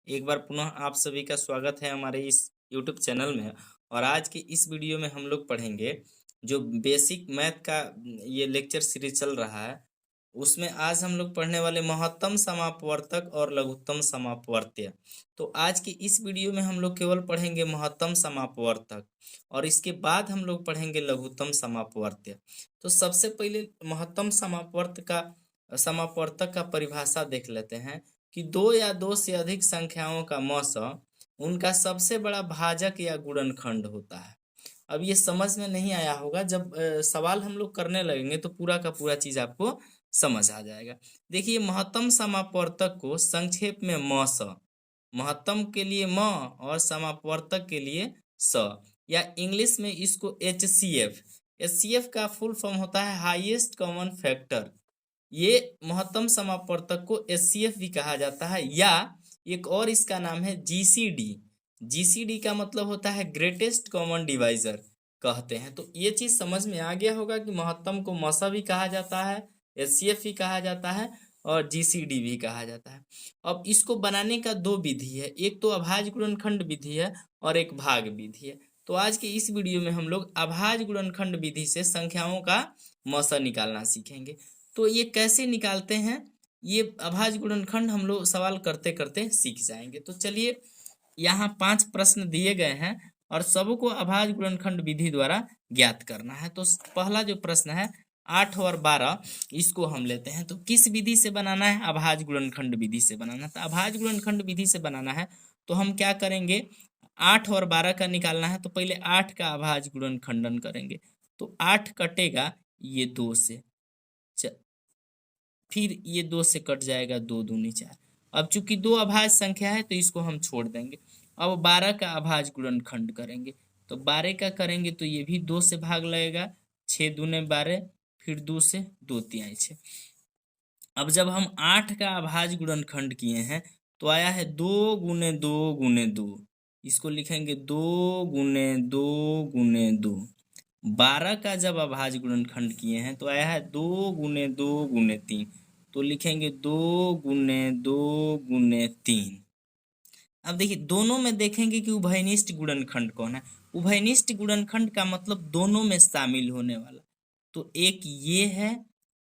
एक बार पुनः आप सभी का स्वागत है हमारे इस YouTube चैनल में। और आज की इस वीडियो में हम लोग पढ़ेंगे जो बेसिक मैथ का ये लेक्चर सीरीज चल रहा है। उसमें आज हम लोग पढ़ने वाले महत्तम समापवर्तक और लघुत्तम समापवर्त्य। तो आज की इस वीडियो में हम लोग केवल पढ़ेंगे महत्तम समापवर्तक और इसके बाद हम लोग पढ़ेंगे लघुत्तम समापवर्त्य। तो सबसे पहले महत्तम समापवर्तक का परिभाषा देख लेते हैं कि दो या दो से अधिक संख्याओं का मौसा उनका सबसे बड़ा भाजक या गुणनखंड होता है। अब ये समझ में नहीं आया होगा, जब सवाल हम लोग करने लगेंगे तो पूरा का पूरा चीज आपको समझ आ जाएगा। देखिए, महत्तम समापवर्तक को संक्षेप में स, महत्तम के लिए म और समापवर्तक के लिए स, या इंग्लिश में इसको HCF। HCF का फुल फॉर्म होता है हाईएस्ट कॉमन फैक्टर। ये महत्तम समापवर्तक को HCF भी कहा जाता है, या एक और इसका नाम है GCD। GCD का मतलब होता है ग्रेटेस्ट कॉमन डिवाइजर कहते हैं। तो ये चीज समझ में आ गया होगा कि महत्तम को मसा भी कहा जाता है, HCF भी कहा जाता है और GCD भी कहा जाता है। अब इसको बनाने का दो विधि है, एक तो अभाज्य गुणनखंड विधि है और एक भाग विधि है। तो आज के इस वीडियो में हम लोग अभाज्य गुणनखंड विधि से संख्याओं का मौसा निकालना सीखेंगे। तो ये कैसे निकालते हैं, ये अभाज्य गुणनखंड हम लोग सवाल करते करते सीख जाएंगे। तो चलिए, यहाँ 5 प्रश्न दिए गए हैं और सबको अभाज्य गुणनखंड विधि द्वारा ज्ञात करना है। तो पहला जो प्रश्न है 8 और 12, इसको हम लेते हैं। तो किस विधि से बनाना है? अभाज्य गुणनखंड विधि से बनाना है। तो अभाज्य गुणनखंड विधि से बनाना है तो हम क्या करेंगे, 8 और 12 का निकालना है तो पहले 8 का अभाज्य गुणनखंडन करेंगे। तो 8 कटेगा ये 2 से, फिर ये 2 से कट जाएगा, 2 दूनी 4। अब चूंकि 2 अभाज्य संख्या है तो इसको हम छोड़ देंगे। अब 12 का अभाज्य गुणनखंड करेंगे तो 12 का करेंगे तो ये भी 2 से भाग लगेगा, 6 दूने 12, फिर 2 से 2 तिहाई 6। अब जब हम 8 का अभाज्य गुणनखंड किए हैं तो आया है 2 गुने 2 गुने 2। इसको लिखेंगे 2 गुने 2 गुने 2। 12 का जब अभाज्य गुणनखंड किए हैं तो आया है 2 गुने 2 गुने 3। तो लिखेंगे 2 गुने 2 गुने 3। अब देखिए, दोनों में देखेंगे कि उभयनिष्ठ गुणनखंड कौन है। उभयनिष्ठ गुणनखंड का मतलब दोनों में शामिल होने वाला। तो एक ये है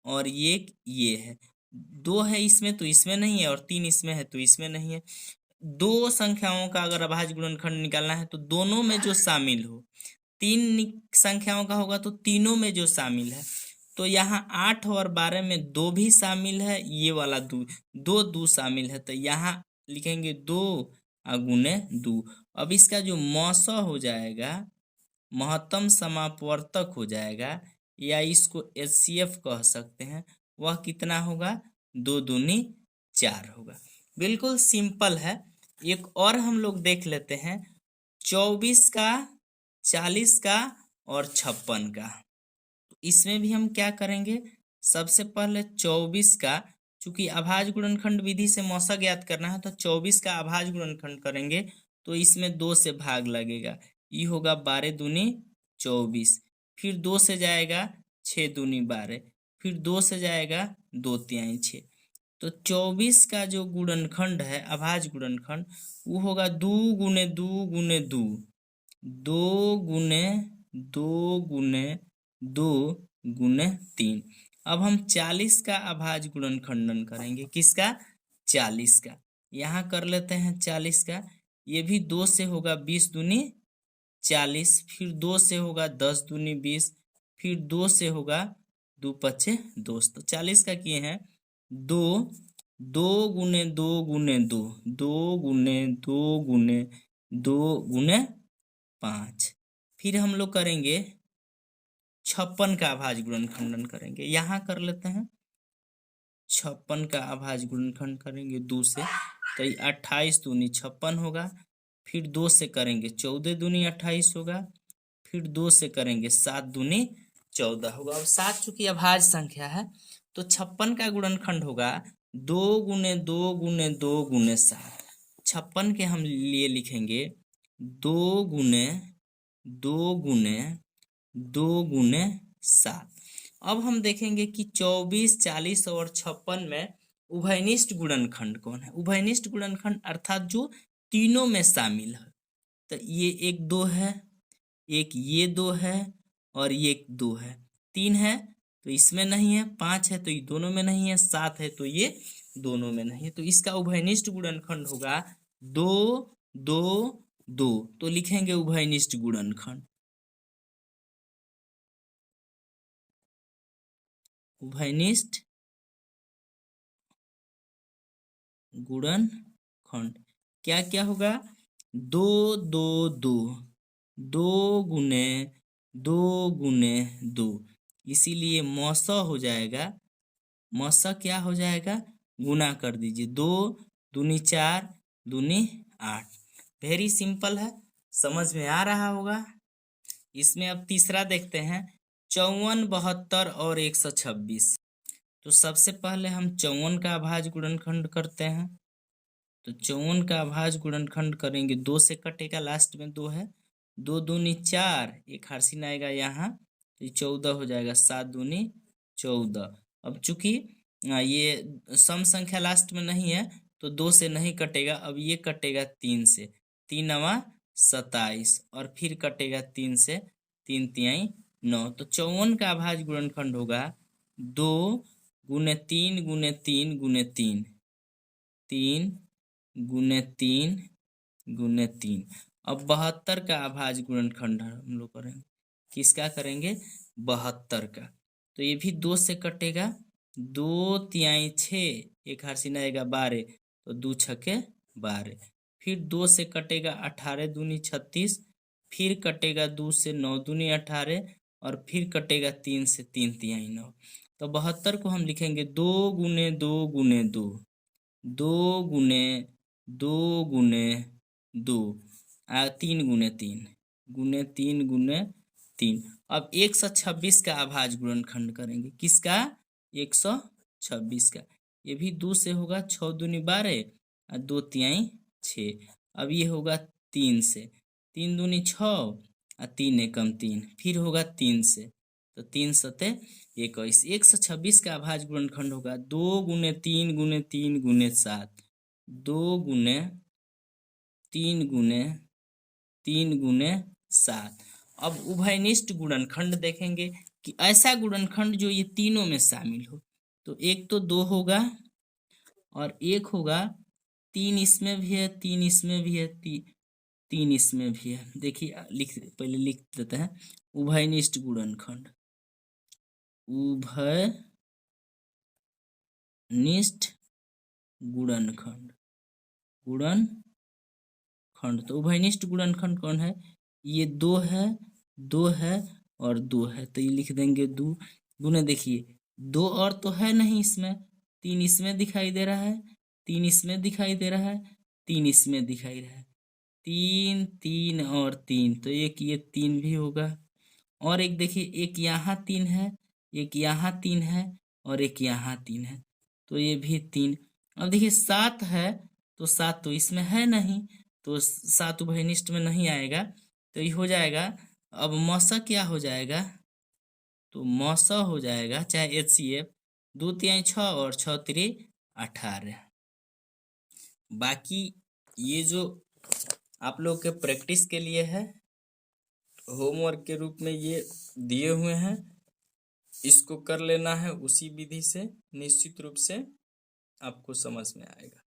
और एक ये है। 2 है इसमें तो इसमें नहीं है, और 3 इसमें है तो इसमें नहीं है। दो संख्याओं का अगर अभाज्य गुणनखंड निकालना है तो दोनों में जो शामिल हो। 3 संख्याओं का होगा तो तीनों में जो शामिल है। तो यहाँ 8 और 12 में 2 भी शामिल है, ये वाला 2 शामिल है, तो यहाँ लिखेंगे 2 गुने 2। अब इसका जो मौसा हो जाएगा, महत्तम समापवर्तक हो जाएगा, या इसको HCF कह सकते हैं, वह कितना होगा? 2 दूनी 4 होगा। बिल्कुल सिंपल है। एक और हम लोग देख लेते हैं, 24 का, 40 का और 56 का। तो इसमें भी हम क्या करेंगे, सबसे पहले 24 का, चूंकि अभाज्य गुणनखंड विधि से मौसा ज्ञात करना है तो 24 का अभाज्य गुणनखंड करेंगे तो इसमें 2 से भाग लगेगा, ये होगा 12 दूनी 24, फिर 2 से जाएगा 6 दूनी 12, फिर 2 से जाएगा 2 तिहाई 6। तो 24 का जो गुणनखंड है अभाज्य गुणनखंड, वो होगा 2 गुने 2 गुने 2, 2 गुने 2 गुने 2 गुने 3। अब हम 40 का अभाज्य गुणनखंडन करेंगे। किसका? 40 का। यहाँ कर लेते हैं 40 का, ये भी 2 से होगा 20 दूनी 40, फिर 2 से होगा 10 दूनी 20, फिर 2 से होगा 2 पचे 2। तो 40 का किए हैं 2, 2 गुने 2 गुने 2, 2 गुने 2 गुने 2 गुने 5। फिर हम लोग करेंगे 56 का अभाज्य गुणनखंडन करेंगे। यहाँ कर लेते हैं 56 का अभाज्य गुणनखंड करेंगे 2 से, तो 28 दूनी 56 होगा, फिर 2 से करेंगे 14 दूनी 28 होगा, फिर 2 से करेंगे 7 दूनी 14 होगा। अब 7 चूंकि अभाज्य संख्या है तो 56 का गुणनखंड होगा 2 गुने 2 गुने 2 गुने 7। 56 के हम लिए लिखेंगे 2 गुने 2 गुने 2 गुने 7। अब हम देखेंगे कि 24, 40 और 56 में उभयनिष्ठ गुणनखंड कौन है? उभयनिष्ठ गुणनखंड अर्थात जो तीनों में शामिल है। तो ये एक दो है, एक ये दो है और ये एक दो है। 3 है तो इसमें नहीं है, 5 है तो ये दोनों में नहीं है, 7 है तो ये दोनों में नहीं है। तो इसका उभयनिष्ठ गुणनखंड होगा 2 2 2। तो लिखेंगे उभयनिष्ठ गुणनखंड। उभयनिष्ठ गुणनखंड क्या क्या होगा? 2 2 2, 2 गुने 2 गुने 2, इसीलिए मौसा हो जाएगा। मौसा क्या हो जाएगा? गुना कर दीजिए, 2 दूनी 4 दूनी 8। वेरी सिंपल है, समझ में आ रहा होगा। इसमें अब तीसरा देखते हैं, 54 72 और 126। तो सबसे पहले हम 54 का अभाज्य गुणनखंड करते हैं। तो 54 का अभाज्य गुणनखंड करेंगे, 2 से कटेगा, लास्ट में 2 है, 2 दूनी 4, एक हर्षिन आएगा यहाँ तो 14 हो जाएगा, 7 दूनी 14। अब चूंकि ये सम संख्या लास्ट में नहीं है तो 2 से नहीं कटेगा, अब ये कटेगा 3 से, 3 नवा 27 और फिर कटेगा 3 से, 3 तिहाई 9। तो 54 का अभाज्य गुणनखंड होगा 2 गुने 3 गुने 3 गुने 3, 3 गुने 3 गुने 3। अब 72 का अभाज्य गुणनखंड हम लोग करेंगे, किसका करेंगे? 72 का। तो ये भी 2 से कटेगा, 2 तिहाई 6, एक हर्षिन आएगा 12 तो 2 छके 12। फिर 2 से कटेगा, 18 दूनी 36, फिर कटेगा 2 से, 9 दूनी 18 और फिर कटेगा 3 से, 3 तिहाई 9। तो 72 को हम लिखेंगे 2 गुने 2 गुने 2, 2 गुने 2 गुने 2, 3 गुने 3 गुने 3 गुने 3। अब 126 का अभाज्य गुणनखंड करेंगे, किसका? 126 का। ये भी 2 से होगा, 6 दूनी 12 और 2 तिहाई 6। अब ये होगा 3 से, 3 दूनी 6 और 3 एकम 3, फिर होगा 3 से, तो 3 सते 21। 126 का अभाज्य गुणनखंड होगा 2 गुने 3 गुने 3 गुने 7, 2 गुने 3 गुने 3 गुने 7। अब उभयनिष्ठ गुणनखंड देखेंगे कि ऐसा गुणनखंड जो ये तीनों में शामिल हो। तो एक तो 2 होगा और एक होगा 3 इसमें भी है, 3 इसमें भी है, 3 इसमें भी है। देखिए पहले लिख देते हैं, उभयनिष्ठ गुणनखंड, उभयनिष्ठ गुणनखंड, गुणनखंड। तो उभयनिष्ठ गुणनखंड कौन है? ये 2 है, 2 है और 2 है, तो ये लिख देंगे 2 गुने, देखिए 2 और तो है नहीं इसमें, 3 इसमें दिखाई दे रहा है, 3 इसमें दिखाई दे रहा है, 3 इसमें दिखाई दे रहा है, 3 3 और 3, तो एक ये 3 भी होगा। और एक देखिए, एक यहाँ 3 है, एक यहाँ 3 है और एक यहाँ 3 है, तो ये भी 3। अब देखिए 7 है, तो 7 तो इसमें है नहीं, तो 7 उभयनिष्ठ में नहीं आएगा, तो ये हो जाएगा। अब मौसा क्या हो जाएगा? तो मौसा हो जाएगा, चाहे HCF, 2 तिहाई 6 और 6 तिरी 18। बाकी ये जो आप लोग के प्रैक्टिस के लिए है, होमवर्क के रूप में ये दिए हुए हैं, इसको कर लेना है उसी विधि से, निश्चित रूप से आपको समझ में आएगा।